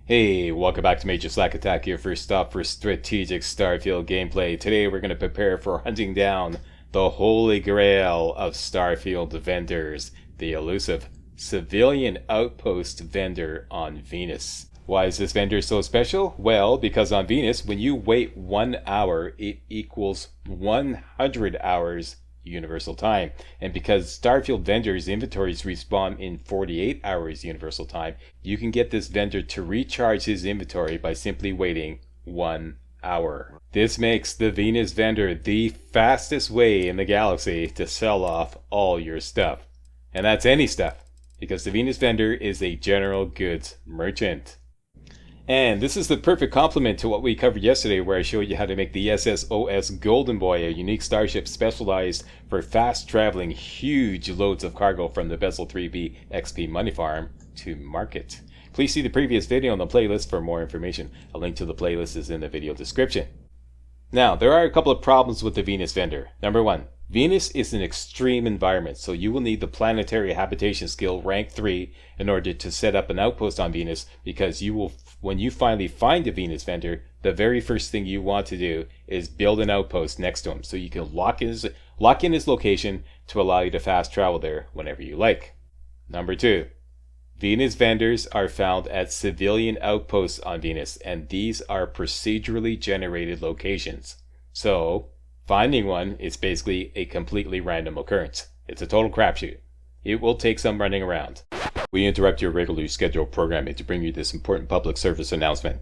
Hey, welcome back to Major Slack Attack, your first stop for strategic Starfield gameplay. Today we're going to prepare for hunting down the holy grail of Starfield vendors, the elusive civilian outpost vendor on Venus. Why is this vendor so special? Well, because on Venus, when you wait 1 hour, it equals 100 hours universal time. And because Starfield vendors' inventories respawn in 48 hours universal time, you can get this vendor to recharge his inventory by simply waiting 1 hour. This makes the Venus vendor the fastest way in the galaxy to sell off all your stuff. And that's any stuff, because the Venus vendor is a general goods merchant. And this is the perfect complement to what we covered yesterday, where I showed you how to make the SSOS Golden Boy, a unique starship specialized for fast traveling huge loads of cargo from the Bessel III-b XP money farm to market. Please see the previous video on the playlist for more information. A link to the playlist is in the video description. Now, there are a couple of problems with the Venus vendor. Number one, Venus is an extreme environment, so you will need the planetary habitation skill rank 3 in order to set up an outpost on Venus, because you will, when you finally find a Venus vendor, the very first thing you want to do is build an outpost next to him so you can lock in his location to allow you to fast travel there whenever you like. Number two, Venus vendors are found at civilian outposts on Venus, and these are procedurally generated locations. So finding one is basically a completely random occurrence. It's a total crapshoot. It will take some running around. We interrupt your regularly scheduled programming to bring you this important public service announcement.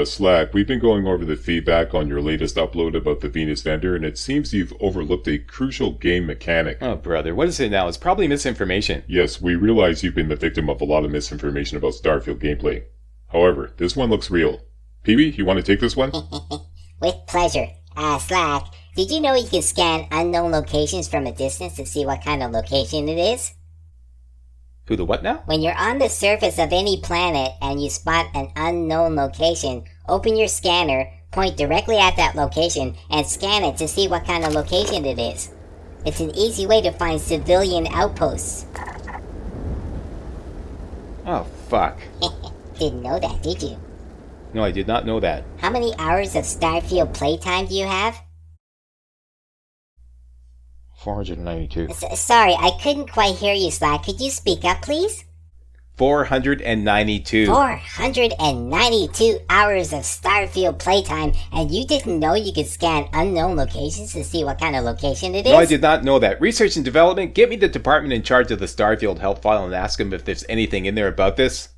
Slack, we've been going over the feedback on your latest upload about the Venus vendor, and it seems you've overlooked a crucial game mechanic. Oh, brother, what is it now? It's probably misinformation. Yes, we realize you've been the victim of a lot of misinformation about Starfield gameplay. However, this one looks real. Peewee, you want to take this one? With pleasure. Slack, did you know you can scan unknown locations from a distance to see what kind of location it is? Who the what now? When you're on the surface of any planet and you spot an unknown location, open your scanner, point directly at that location, and scan it to see what kind of location it is. It's an easy way to find civilian outposts. Oh, fuck. Didn't know that, did you? No, I did not know that. How many hours of Starfield playtime do you have? 492. Sorry, I couldn't quite hear you, Slack. Could you speak up, please? 492. 492 hours of Starfield playtime, and you didn't know you could scan unknown locations to see what kind of location it is? No, I did not know that. Research and development, get me the department in charge of the Starfield help file and ask them if there's anything in there about this.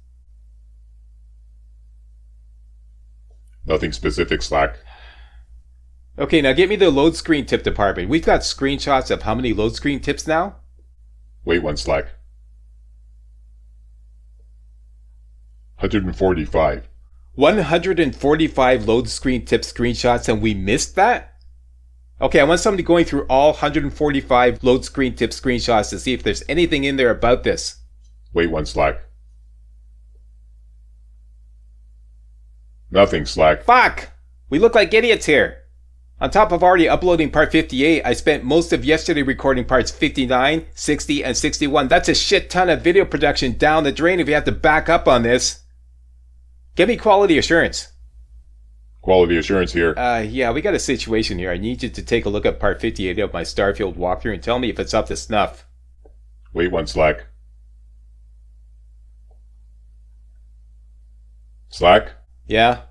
Nothing specific, Slack. Okay, now get me the load screen tip department. We've got screenshots of how many load screen tips now? Wait one, Slack. 145. 145 load screen tip screenshots, and we missed that? Okay, I want somebody going through all 145 load screen tip screenshots to see if there's anything in there about this. Wait one, Slack. Nothing, Slack. Fuck! We look like idiots here. On top of already uploading part 58, I spent most of yesterday recording parts 59, 60, and 61. That's a shit ton of video production down the drain if you have to back up on this. Give me quality assurance. Quality assurance here. Yeah, we got a situation here. I need you to take a look at part 58 of my Starfield walkthrough and tell me if it's up to snuff. Wait one, Slack. Slack? Yeah?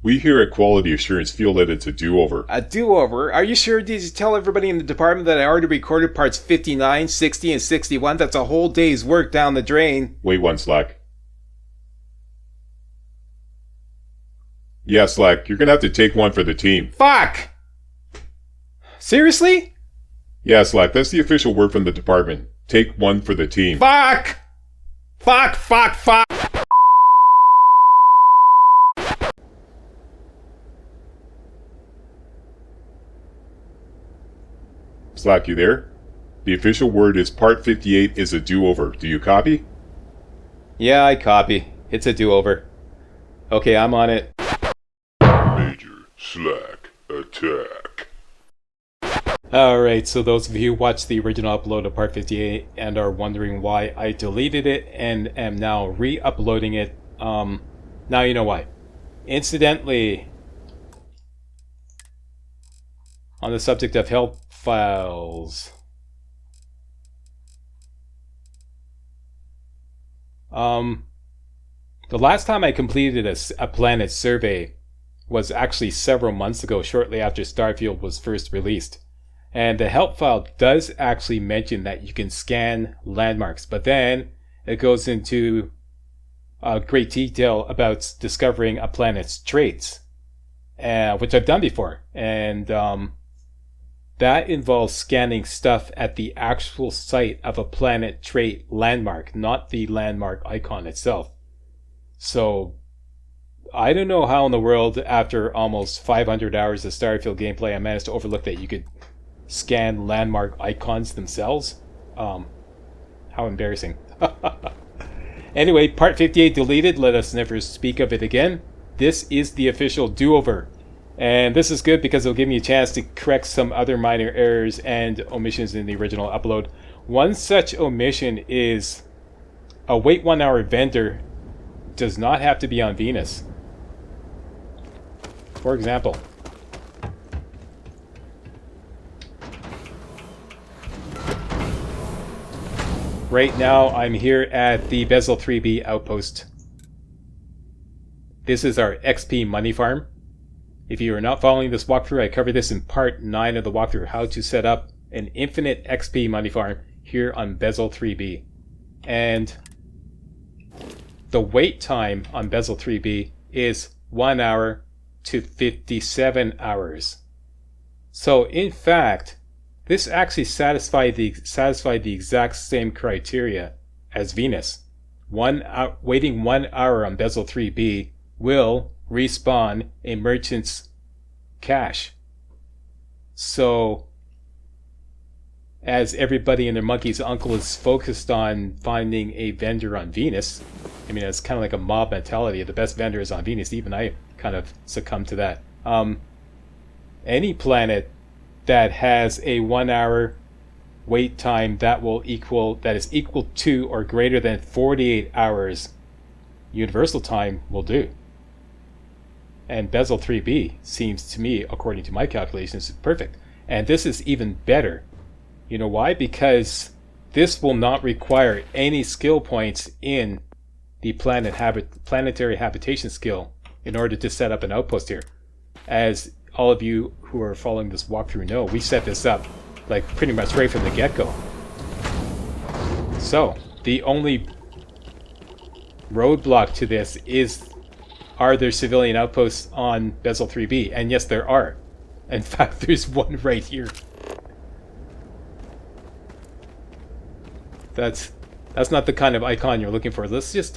We here at Quality Assurance feel that it's a do-over. A do-over? Are you sure? Did you tell everybody in the department that I already recorded parts 59, 60, and 61? That's a whole day's work down the drain. Wait one, Slack. Yeah, Slack, you're gonna have to take one for the team. Fuck! Seriously? Yeah, Slack, that's the official word from the department. Take one for the team. Fuck! Fuck, fuck, fuck! Slack, you there? The official word is part 58 is a do-over. Do you copy? Yeah, I copy. It's a do-over. Okay, I'm on it. Major Slack Attack. Alright, so those of you who watched the original upload of part 58 and are wondering why I deleted it and am now re-uploading it, Now you know why. Incidentally, on the subject of help files, the last time I completed a planet survey was actually several months ago, shortly after Starfield was first released. And the help file does actually mention that you can scan landmarks, but then it goes into great detail about discovering a planet's traits, which I've done before. And that involves scanning stuff at the actual site of a planet trait landmark, not the landmark icon itself. So I don't know how in the world, after almost 500 hours of Starfield gameplay, I managed to overlook that you could scan landmark icons themselves. How embarrassing. Anyway, part 58 deleted. Let us never speak of it again. This is the official do-over. And this is good because it'll give me a chance to correct some other minor errors and omissions in the original upload. One such omission is a wait 1 hour vendor does not have to be on Venus. For example, right now I'm here at the Bessel III-b outpost. This is our XP money farm. If you are not following this walkthrough, I cover this in part 9 of the walkthrough, how to set up an infinite XP money farm here on Bessel III-b. And the wait time on Bessel III-b is 1 hour to 57 hours. So in fact, this actually satisfied the exact same criteria as Venus. Waiting 1 hour on Bessel III-b will respawn a merchant's cash. So as everybody and their monkey's uncle is focused on finding a vendor on Venus, I mean, it's kind of like a mob mentality. The best vendor is on Venus. Even I kind of succumb to that. Any planet that has a 1 hour wait time that is equal to or greater than 48 hours universal time will do. And Bessel III-b seems to me, according to my calculations, perfect. And this is even better. You know why? Because this will not require any skill points in the planetary habitation skill in order to set up an outpost here. As all of you who are following this walkthrough know, we set this up like pretty much right from the get-go. So the only roadblock to this is, are there civilian outposts on Bessel III-b? And yes, there are. In fact, there's one right here. That's not the kind of icon you're looking for. Let's just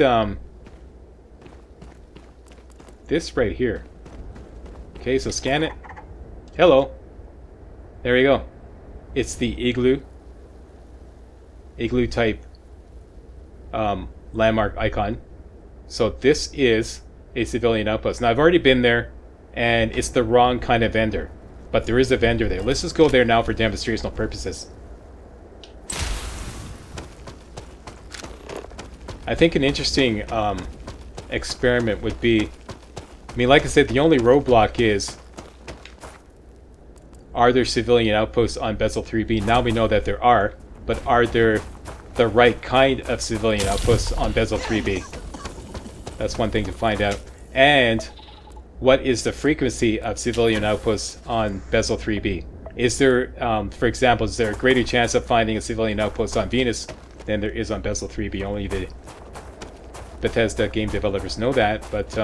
this right here. Okay, so scan it. Hello. There you go. It's the igloo type landmark icon. So this is a civilian outpost. Now I've already been there, and it's the wrong kind of vendor, but there is a vendor there. Let's just go there now for demonstrational purposes. I think an interesting experiment would be, I mean, like I said, the only roadblock is, are there civilian outposts on Bessel III-b? Now we know that there are, but are there the right kind of civilian outposts on Bessel III-b? That's one thing to find out. And what is the frequency of civilian outposts on Bessel III-b? Is there, for example, is there a greater chance of finding a civilian outpost on Venus than there is on Bessel III-b? Only the Bethesda game developers know that, but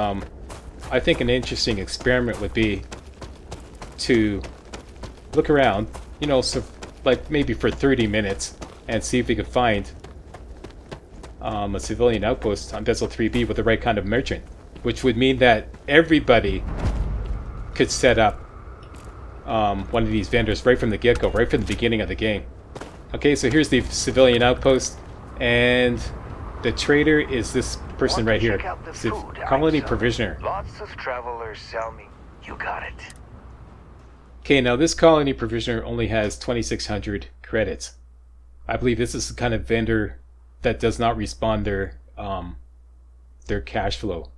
I think an interesting experiment would be to look around, you know, so like maybe for 30 minutes and see if we could find a civilian outpost on Bessel III-b with the right kind of merchant, which would mean that everybody could set up one of these vendors right from the get-go, right from the beginning of the game. Okay, so here's the civilian outpost, and the trader is this person right here, Colony Provisioner. Lots of travelers tell me you got it. Okay, now this Colony Provisioner only has 2,600 credits. I believe this is the kind of vendor that does not respawn their cash flow.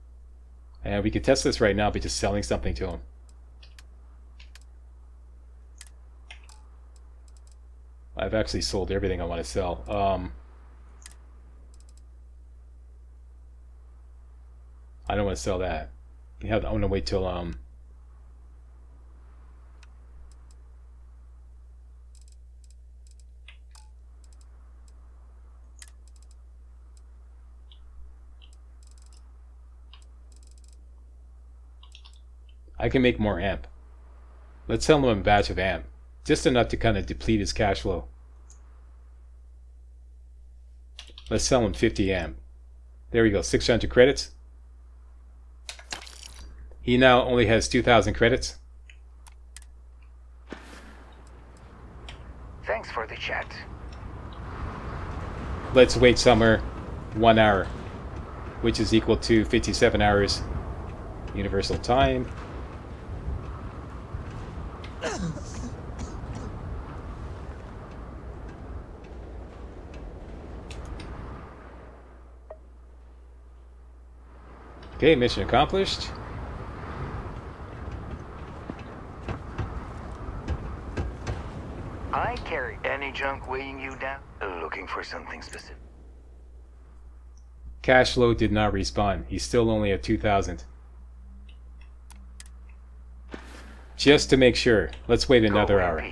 And we could test this right now by just selling something to him. I've actually sold everything I want to sell. I don't want to sell that. I want to wait till I can make more amp. Let's sell him a batch of amp. Just enough to kind of deplete his cash flow. Let's sell him 50 amp. There we go, 600 credits. He now only has 2,000 credits. Thanks for the chat. Let's wait somewhere 1 hour, which is equal to 57 hours universal time. Okay, mission accomplished. I carry any junk weighing you down. Looking for something specific. Cash flow did not respawn. He's still only at 2,000. Just to make sure, let's wait another hour,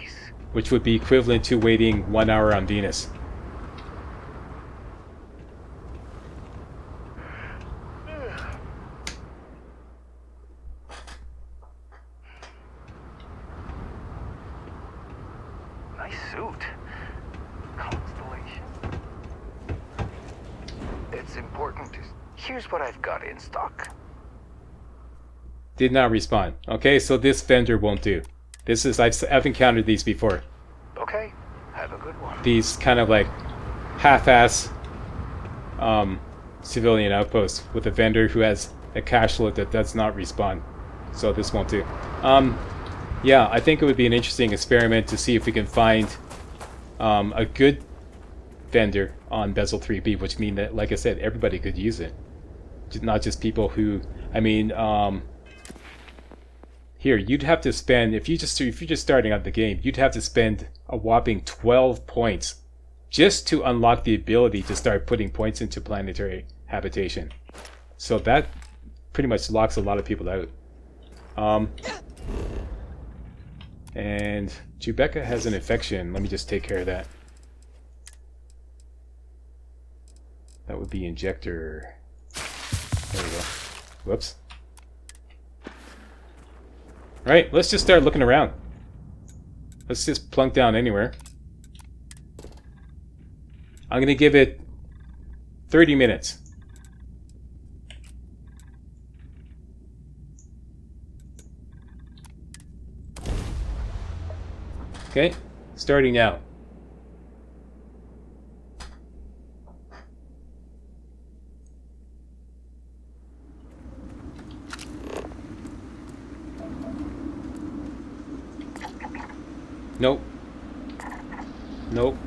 which would be equivalent to waiting 1 hour on Venus. Nice suit. Constellation. It's important to... Here's what I've got in stock. Did not respond. Okay, so this vendor won't do. This is I've encountered these before. Okay, have a good one. These kind of like half-ass civilian outposts with a vendor who has a cash flow that does not respond. So this won't do. Yeah, I think it would be an interesting experiment to see if we can find a good vendor on Bessel III-b, which means that, like I said, everybody could use it. Not just people who, I mean, here, you'd have to spend, if you're just starting out the game, you'd have to spend a whopping 12 points just to unlock the ability to start putting points into planetary habitation. So that pretty much locks a lot of people out. And Jubeka has an infection. Let me just take care of that. That would be injector. There we go. Whoops. Right, let's just start looking around. Let's just plunk down anywhere. I'm going to give it 30 minutes. Okay, starting now. Nope. Nope.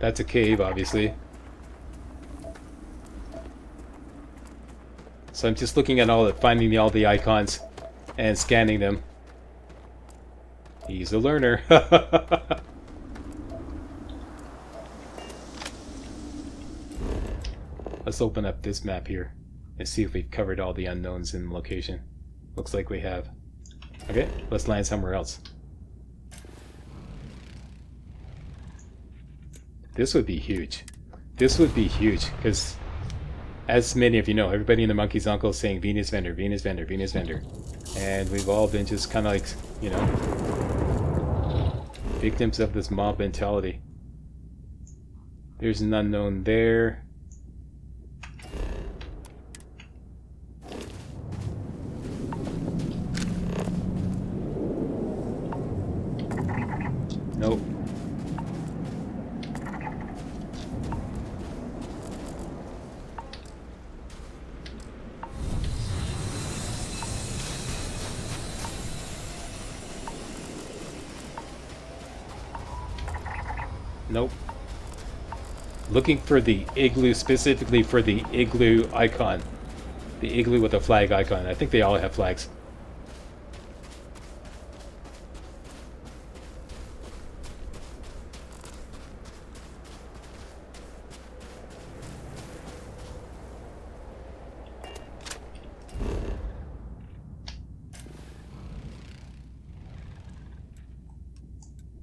That's a cave, obviously. So I'm just looking at finding all the icons and scanning them. He's a learner. Let's open up this map here and see if we've covered all the unknowns in the location. Looks like we have. Okay, let's land somewhere else. This would be huge. This would be huge, because as many of you know, everybody in the Monkey's Uncle is saying Venus vendor, Venus vendor, Venus vendor. And we've all been just kind of like, you know, victims of this mob mentality. There's an unknown there. Nope. Nope. Looking for the igloo, specifically for the igloo icon. The igloo with a flag icon. I think they all have flags.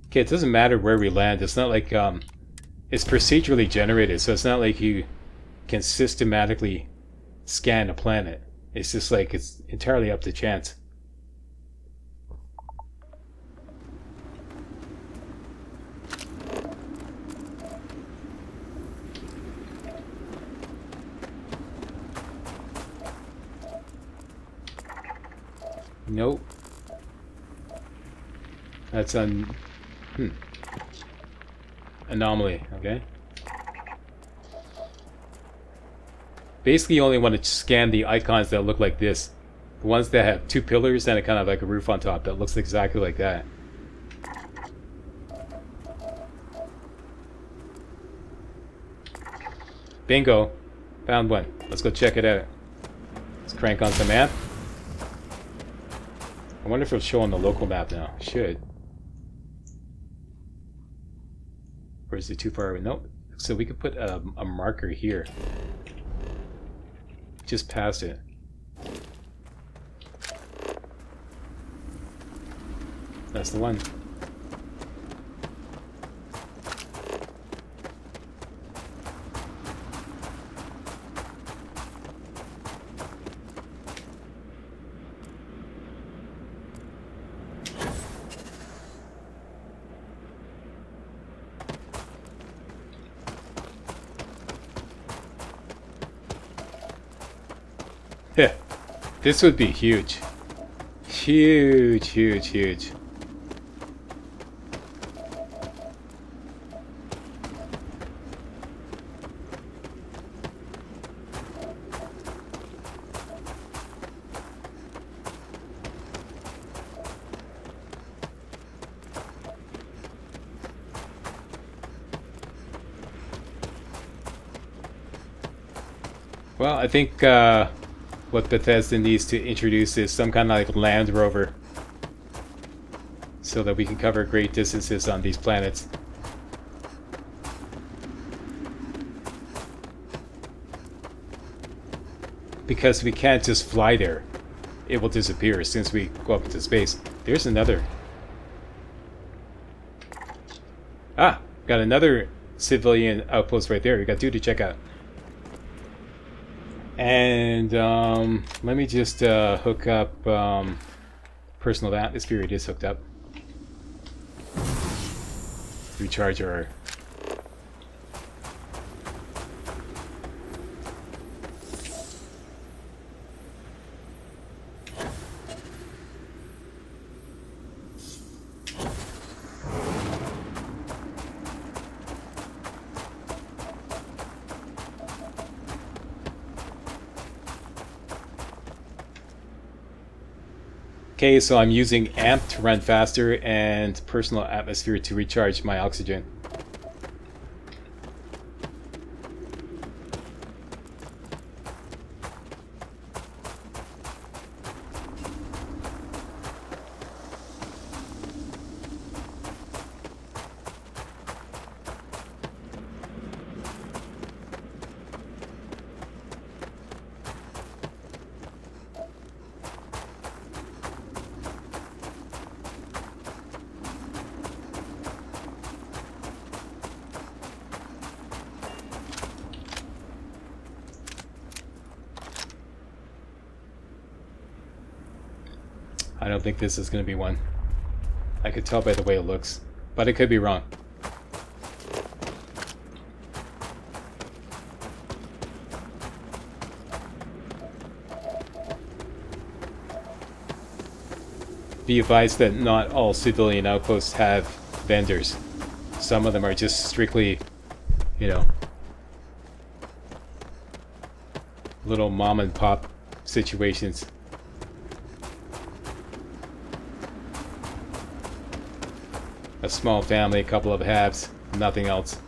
Okay, it doesn't matter where we land. It's not like it's procedurally generated, so it's not like you can systematically scan a planet. It's just like it's entirely up to chance. Nope. That's anomaly, okay? Basically, you only want to scan the icons that look like this. The ones that have two pillars and a kind of like a roof on top that looks exactly like that. Bingo. Found one. Let's go check it out. Let's crank on some map. I wonder if it'll show on the local map now. It should. Or is it too far away? Nope. So we could put a marker here. Just past it. That's the one. Yeah, this would be huge. Huge, huge, huge. Well, I think what Bethesda needs to introduce is some kind of like Land Rover so that we can cover great distances on these planets. Because we can't just fly there. It will disappear as soon as we go up into space. There's another. Ah, got another civilian outpost right there. We got two to check out. And let me just hook up personal atmosphere. It is hooked up. Recharge our... Okay, so I'm using AMP to run faster and personal atmosphere to recharge my oxygen. I don't think this is going to be one. I could tell by the way it looks, but I could be wrong. Be advised that not all civilian outposts have vendors. Some of them are just strictly, you know, little mom and pop situations. A small family, a couple of halves, nothing else.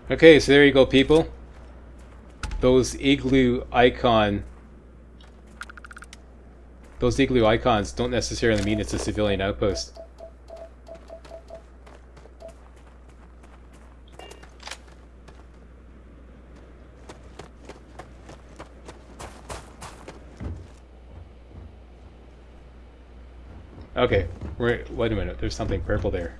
Okay, so there you go, people. Those igloo icons don't necessarily mean it's a civilian outpost. Okay, wait a minute, there's something purple there.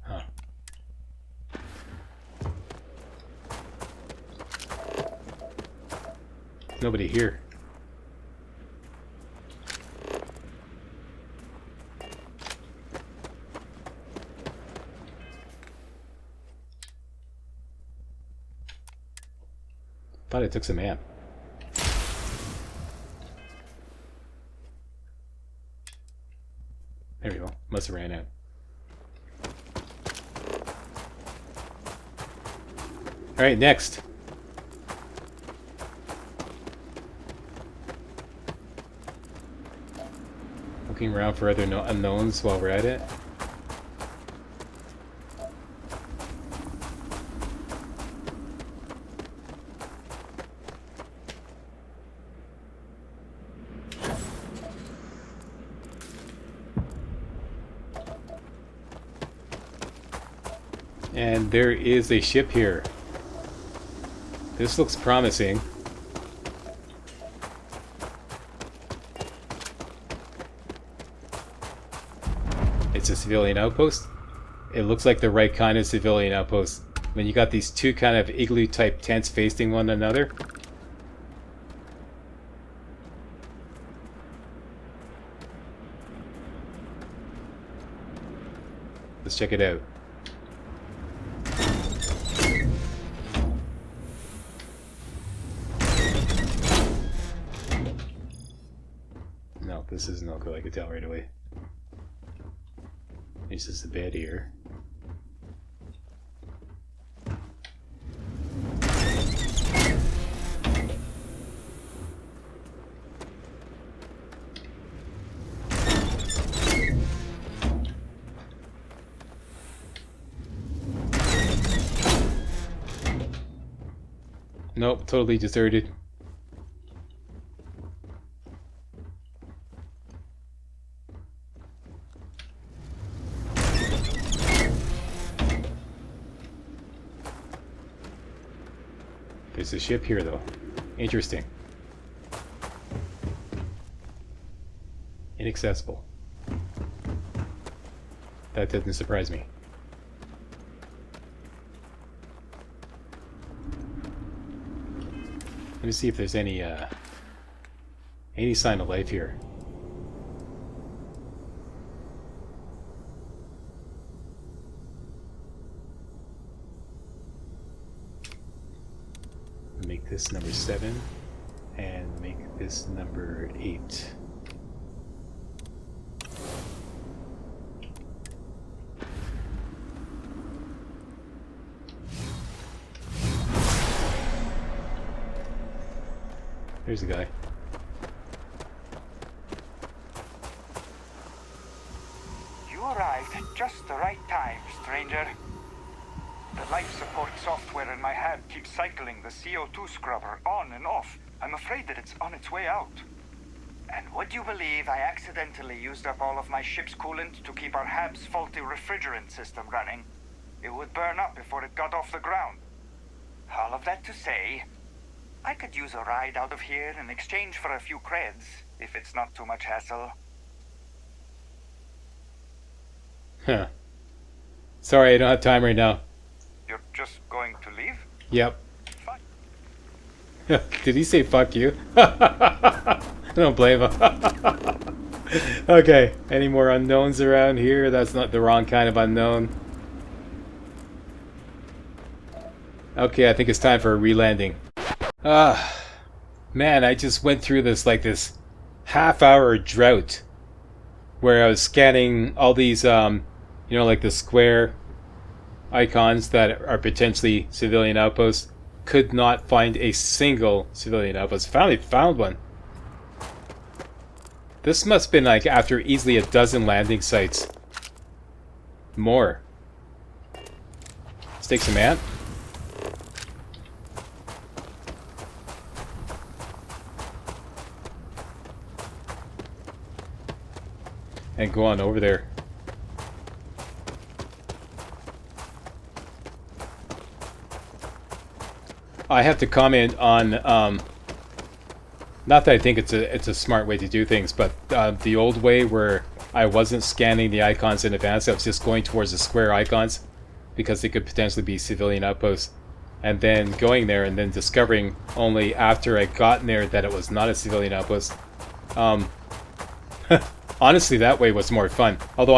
Huh. Nobody here. Thought I took some amp. There we go. Must have ran out. Alright, next. Looking around for other unknowns while we're at it. And there is a ship here. This looks promising. It's a civilian outpost. It looks like the right kind of civilian outpost. When you got these two kind of igloo type tents facing one another. Let's check it out. No, this isn't Elko, I could tell right away. This is the bed here. Nope, totally deserted. There's a ship here, though. Interesting. Inaccessible. That didn't surprise me. Let me see if there's any sign of life here. Make this number 7 and make this number 8. There's the guy. You arrived at just the right time, stranger. The life support software in my head keeps cycling the CO2 scrubber on and off. I'm afraid that it's on its way out. And would you believe I accidentally used up all of my ship's coolant to keep our hab's faulty refrigerant system running? It would burn up before it got off the ground. All of that to say, I could use a ride out of here in exchange for a few creds, if it's not too much hassle. Huh. Sorry, I don't have time right now. You're just going to leave? Yep. Fine. Did he say fuck you? I don't blame him. Okay, any more unknowns around here? That's not the wrong kind of unknown. Okay, I think it's time for a re-landing. Man, I just went through this half-hour drought where I was scanning all these, like the square icons that are potentially civilian outposts. Could not find a single civilian outpost. Finally found one. This must have been like after easily a dozen landing sites. More. Let's take some ant. And go on over there. I have to comment on, not that I think it's a smart way to do things, but the old way where I wasn't scanning the icons in advance, I was just going towards the square icons because they could potentially be civilian outposts, and then going there and then discovering only after I got there that it was not a civilian outpost. Honestly, that way was more fun. Although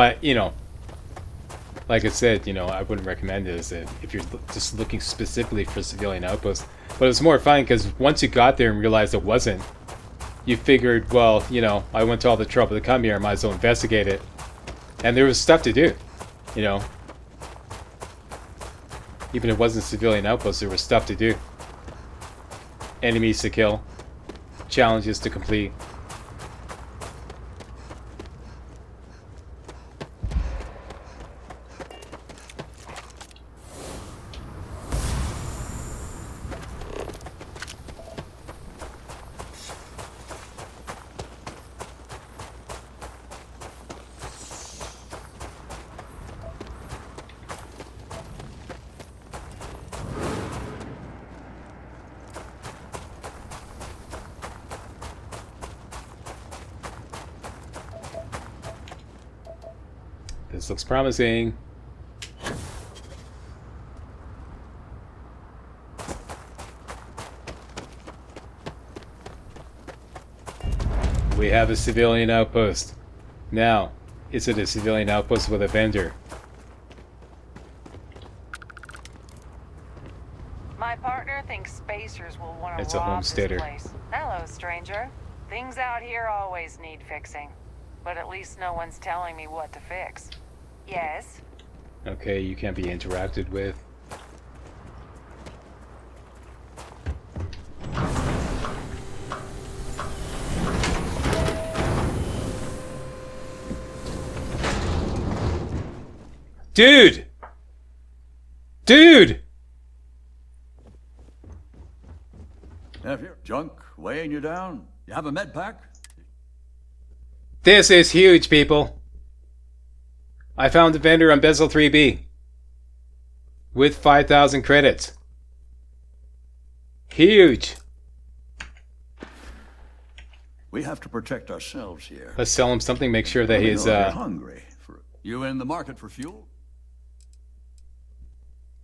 like I said, I wouldn't recommend it if you're just looking specifically for civilian outposts. But it was more fun because once you got there and realized it wasn't, you figured, well, I went to all the trouble to come here, I might as well investigate it. And there was stuff to do, Even if it wasn't civilian outposts, there was stuff to do. Enemies to kill, challenges to complete. This looks promising. We have a civilian outpost. Now, is it a civilian outpost with a vendor? My partner thinks spacers will want to It's a rob this homesteader. place. Hello, stranger. Things out here always need fixing. But at least no one's telling me what to fix. Yes? Okay, you can't be interacted with. Dude! Dude! Have your junk weighing you down? You have a med pack? This is huge, people. I found a vendor on Bessel III-b with 5,000 credits. Huge. We have to protect ourselves here. Let's sell him something, make sure that Let me he's know if you're hungry. You in the market for fuel?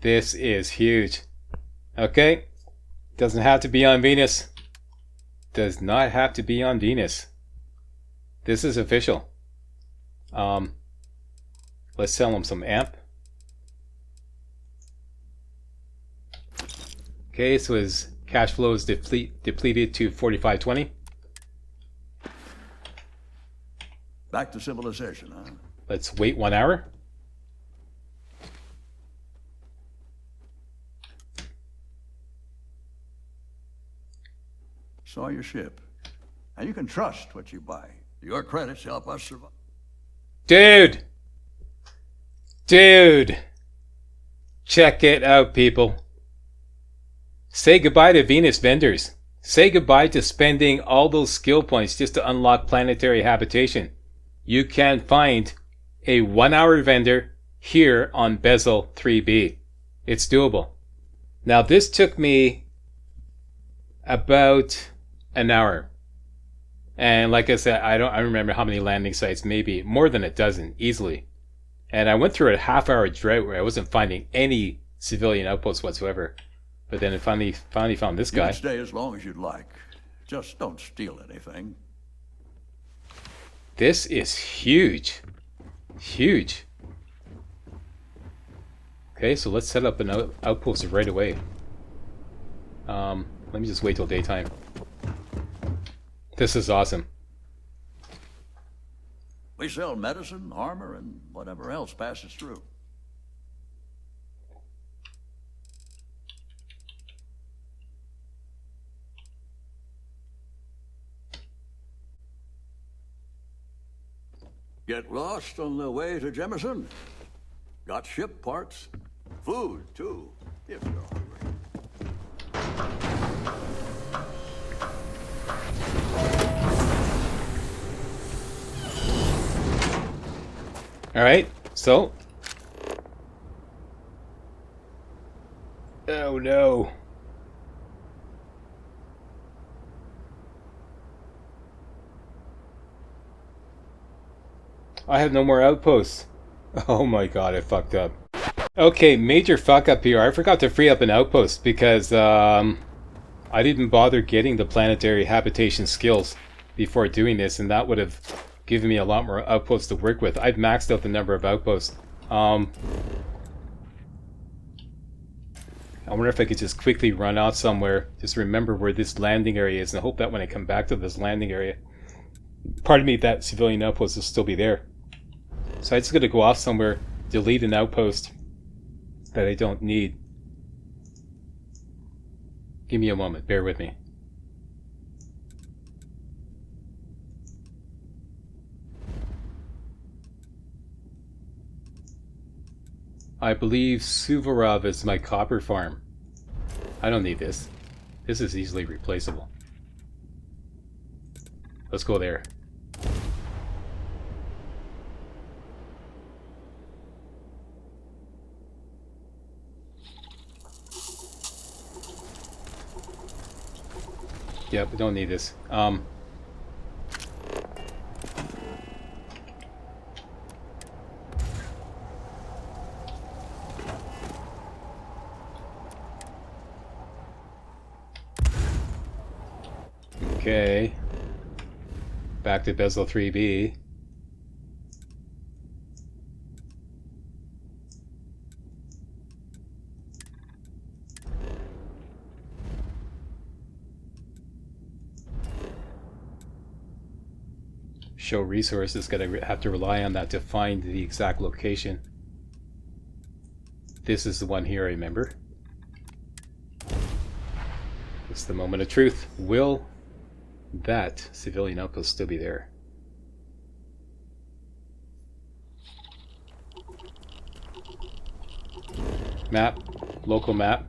This is huge. Okay. Doesn't have to be on Venus. Does not have to be on Venus. This is official. Let's sell him some amp. Okay, so his cash flow is depleted to 4520. Back to civilization, huh? Let's wait 1 hour. Saw your ship. And you can trust what you buy. Your credits help us survive. Dude! Dude! Check it out, people. Say goodbye to Venus vendors. Say goodbye to spending all those skill points just to unlock planetary habitation. You can find a 1 hour vendor here on Bessel III-b. It's doable. Now this took me about an hour. And like I said, I don't remember how many landing sites, maybe more than a dozen, easily. And I went through a half-hour drought where I wasn't finding any civilian outposts whatsoever. But then I finally found this You guy. can stay as long as you'd like. Just don't steal anything. This is huge. Huge. Okay, so let's set up an outpost right away. Let me just wait till daytime. This is awesome. We sell medicine, armor, and whatever else passes through. Get lost on the way to Jemison? Got ship parts. Food, too, if you're hungry. Alright, so. Oh no. I have no more outposts. Oh my god, I fucked up. Okay, major fuck up here. I forgot to free up an outpost because I didn't bother getting the planetary habitation skills before doing this, and that would have given me a lot more outposts to work with. I've maxed out the number of outposts. I wonder if I could just quickly run out somewhere, just remember where this landing area is, and hope that when I come back to this landing area, pardon me, that civilian outpost will still be there. So I'm just going to go off somewhere, delete an outpost that I don't need. Give me a moment, bear with me. I believe Suvorov is my copper farm. I don't need this. This is easily replaceable. Let's go there. Yep, we don't need this. Okay. Back to Bessel III-b. Show resources, gonna have to rely on that to find the exact location. This is the one here, I remember. It's the moment of truth. Will that civilian outpost still be there? Map. Local map.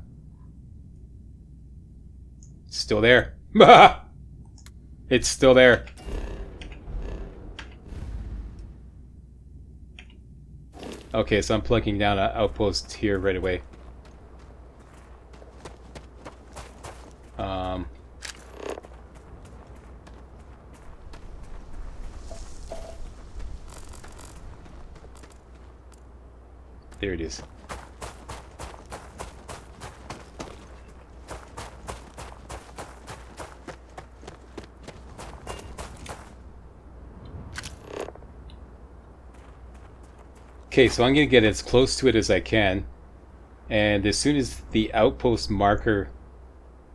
It's still there. It's still there. Okay, so I'm plunking down an outpost here right away. There it is. Okay, so I'm going to get as close to it as I can, and as soon as the outpost marker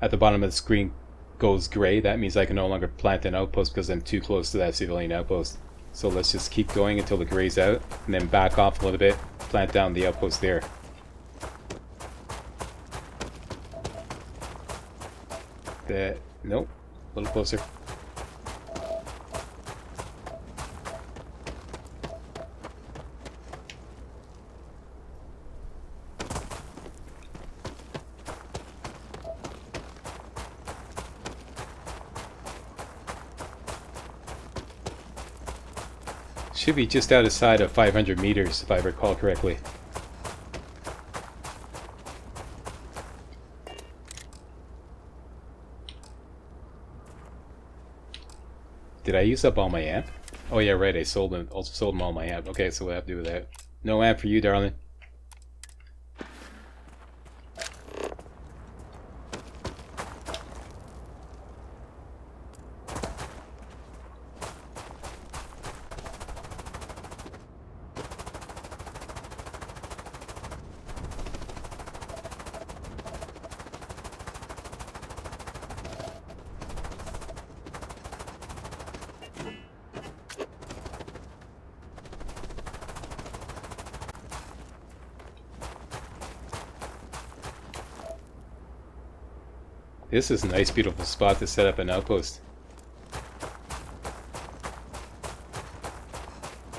at the bottom of the screen goes gray, that means I can no longer plant an outpost because I'm too close to that civilian outpost. So let's just keep going until the gray's out, and then back off a little bit, plant down the outpost there. Nope, a little closer. Should be just outside of 500 meters, if I recall correctly. Did I use up all my amp? Oh yeah, right, I sold them. Also sold them all my amp. Okay, so what I have to do with that? No amp for you, darling. This is a nice, beautiful spot to set up an outpost.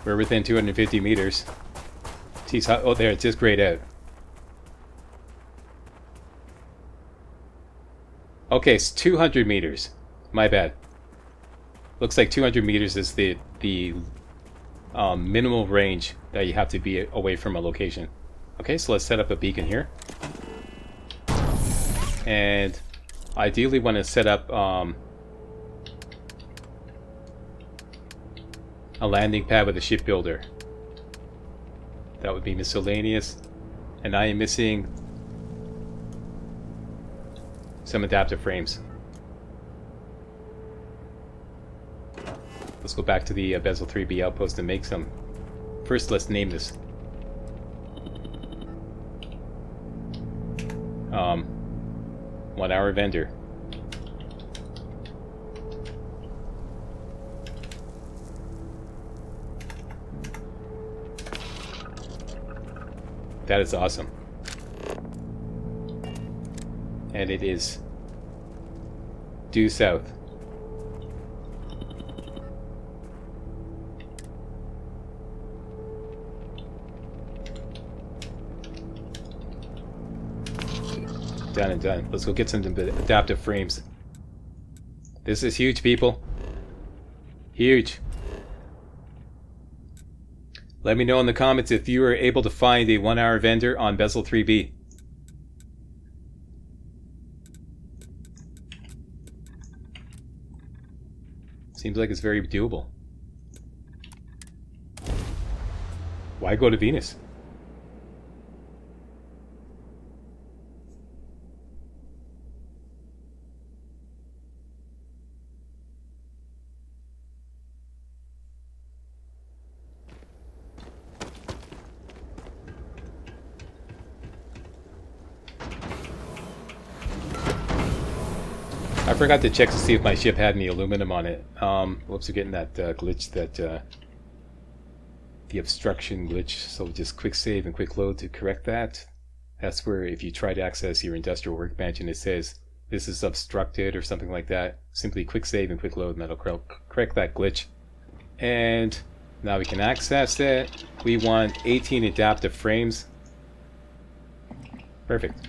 We're within 250 meters. Jeez, how, oh there, it's just grayed out. Okay, it's 200 meters. My bad. Looks like 200 meters is the minimal range that you have to be away from a location. Okay, so let's set up a beacon here. And ideally want to set up a landing pad with a shipbuilder. That would be miscellaneous. And I am missing some adaptive frames. Let's go back to the Bessel III-b outpost and make some. First, let's name this. 1 hour vendor. That is awesome. And it is due south. Done and done. Let's go get some adaptive frames. This is huge, people. Huge. Let me know in the comments if you were able to find a 1 hour vendor on Bessel III-b. Seems like it's very doable. Why go to Venus? I forgot to check to see if my ship had any aluminum on it. Whoops, we're getting that glitch, that the obstruction glitch. So just quick save and quick load to correct that. That's where if you try to access your industrial workbench and it says this is obstructed or something like that, simply quick save and quick load and that'll correct that glitch. And now we can access it. We want 18 adaptive frames. Perfect.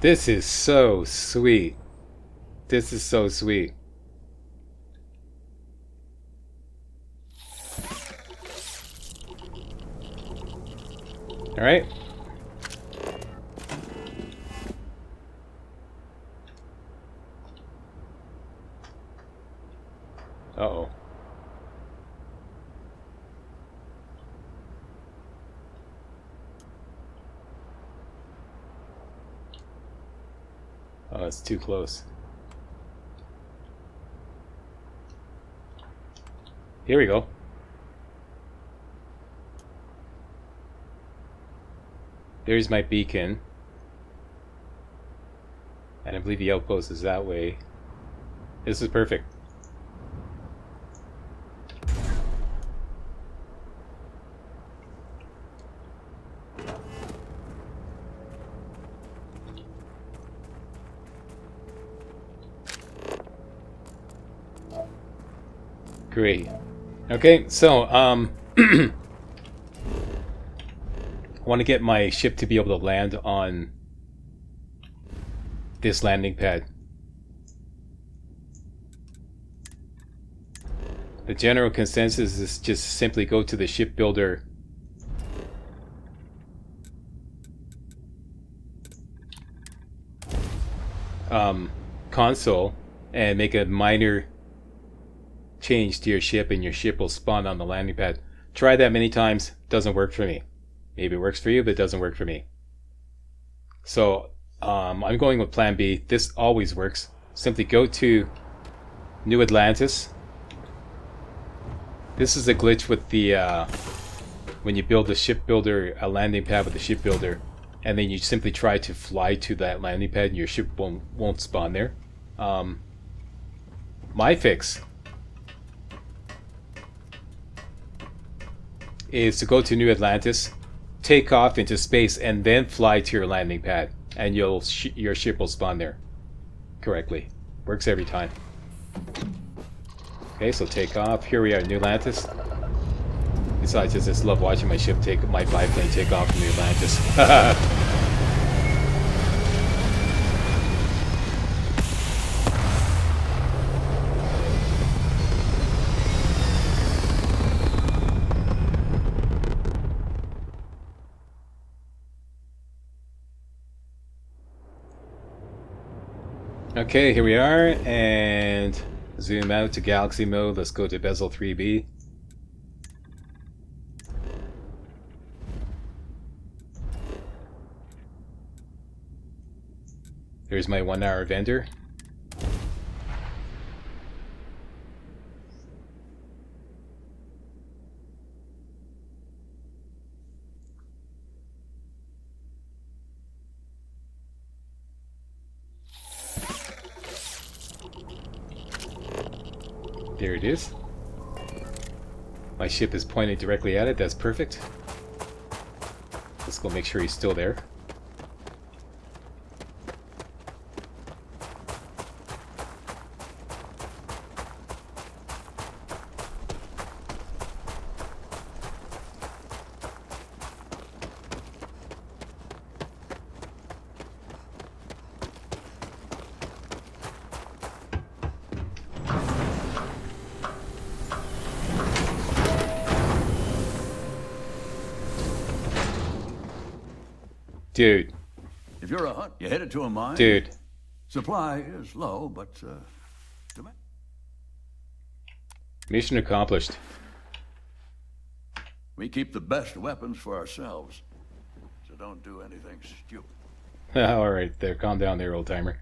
This is so sweet. This is so sweet. All right. Uh-oh. Oh, it's too close. Here we go. There's my beacon. And I believe the outpost is that way. This is perfect. Great. Okay, so I want to get my ship to be able to land on this landing pad. The general consensus is just simply go to the shipbuilder console and make a minor change to your ship and your ship will spawn on the landing pad. Try that many times, doesn't work for me. Maybe it works for you, but it doesn't work for me. So I'm going with plan B. This always works. Simply go to New Atlantis. This is a glitch with the when you build a shipbuilder, a landing pad with a shipbuilder, and then you simply try to fly to that landing pad and your ship won't spawn there. My fix is to go to New Atlantis, take off into space and then fly to your landing pad, and your ship will spawn there correctly. Works every time. Okay, so take off. Here we are, New Atlantis. Besides, I just love watching my biplane take off from New Atlantis. Okay, here we are, and zoom out to galaxy mode. Let's go to Bessel III-b. Here's my 1 hour vendor. There it is. My ship is pointed directly at it. That's perfect. Let's go make sure he's still there. Dude. If you're a hunt, you headed to a mine. Dude. Supply is low, but Mission accomplished. we keep the best weapons for ourselves. So don't do anything stupid. Alright, there. Calm down there, old timer.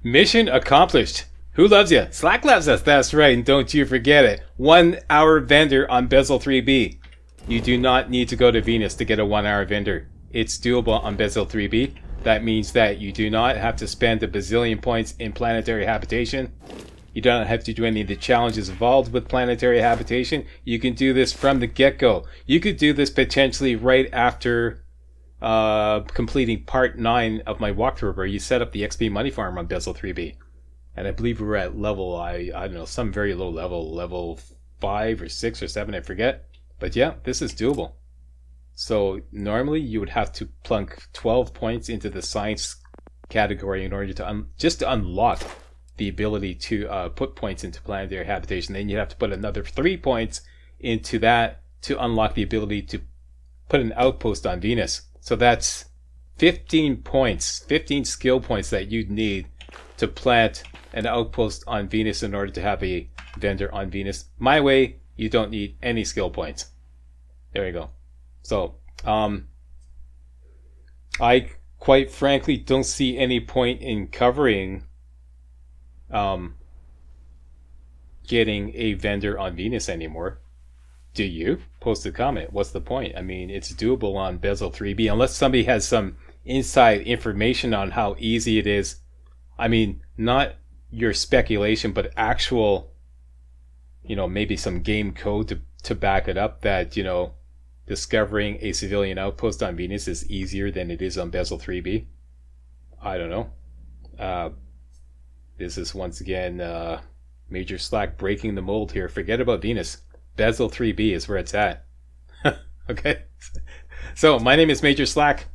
Mission accomplished. Who loves you? Slack loves us. That's right, and don't you forget it. 1 hour vendor on Bessel III-b. You do not need to go to Venus to get a 1 hour vendor. It's doable on Bessel III-b. That means that you do not have to spend a bazillion points in planetary habitation. You don't have to do any of the challenges involved with planetary habitation. You can do this from the get-go. You could do this potentially right after completing part 9 of my walkthrough, where you set up the XP money farm on Bessel III-b. And I believe we're at level, I don't know, some very low level, level 5 or 6 or 7, I forget. But yeah, this is doable. So normally you would have to plunk 12 points into the science category in order to just to unlock the ability to put points into planetary habitation. Then you'd have to put another 3 points into that to unlock the ability to put an outpost on Venus. So that's 15 points, 15 skill points that you'd need to plant an outpost on Venus in order to have a vendor on Venus. My way, you don't need any skill points. There you go. So, I quite frankly don't see any point in covering getting a vendor on Venus anymore. Do you? Post a comment. What's the point? I mean, it's doable on Bessel III-b unless somebody has some inside information on how easy it is. I mean, not your speculation, but actual, maybe some game code to back it up that, discovering a civilian outpost on Venus is easier than it is on Bessel III-b. I don't know. This is once again Major Slack breaking the mold here. Forget about Venus. Bessel III-b is where it's at. Okay. So my name is Major Slack,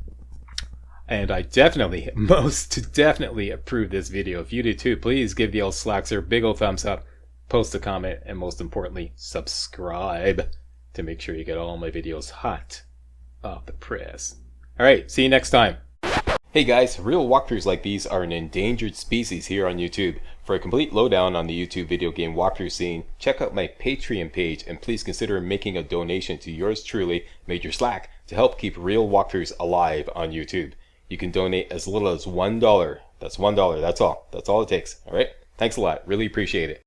and I definitely, most definitely approve this video. If you do too, please give the old Slackser a big old thumbs up, post a comment, and most importantly, subscribe to make sure you get all my videos hot off the press. Alright, see you next time. Hey guys, real walkthroughs like these are an endangered species here on YouTube. For a complete lowdown on the YouTube video game walkthrough scene, check out my Patreon page, and please consider making a donation to yours truly, Major Slack, to help keep real walkthroughs alive on YouTube. You can donate as little as $1. That's $1, that's all. That's all it takes, alright? Thanks a lot, really appreciate it.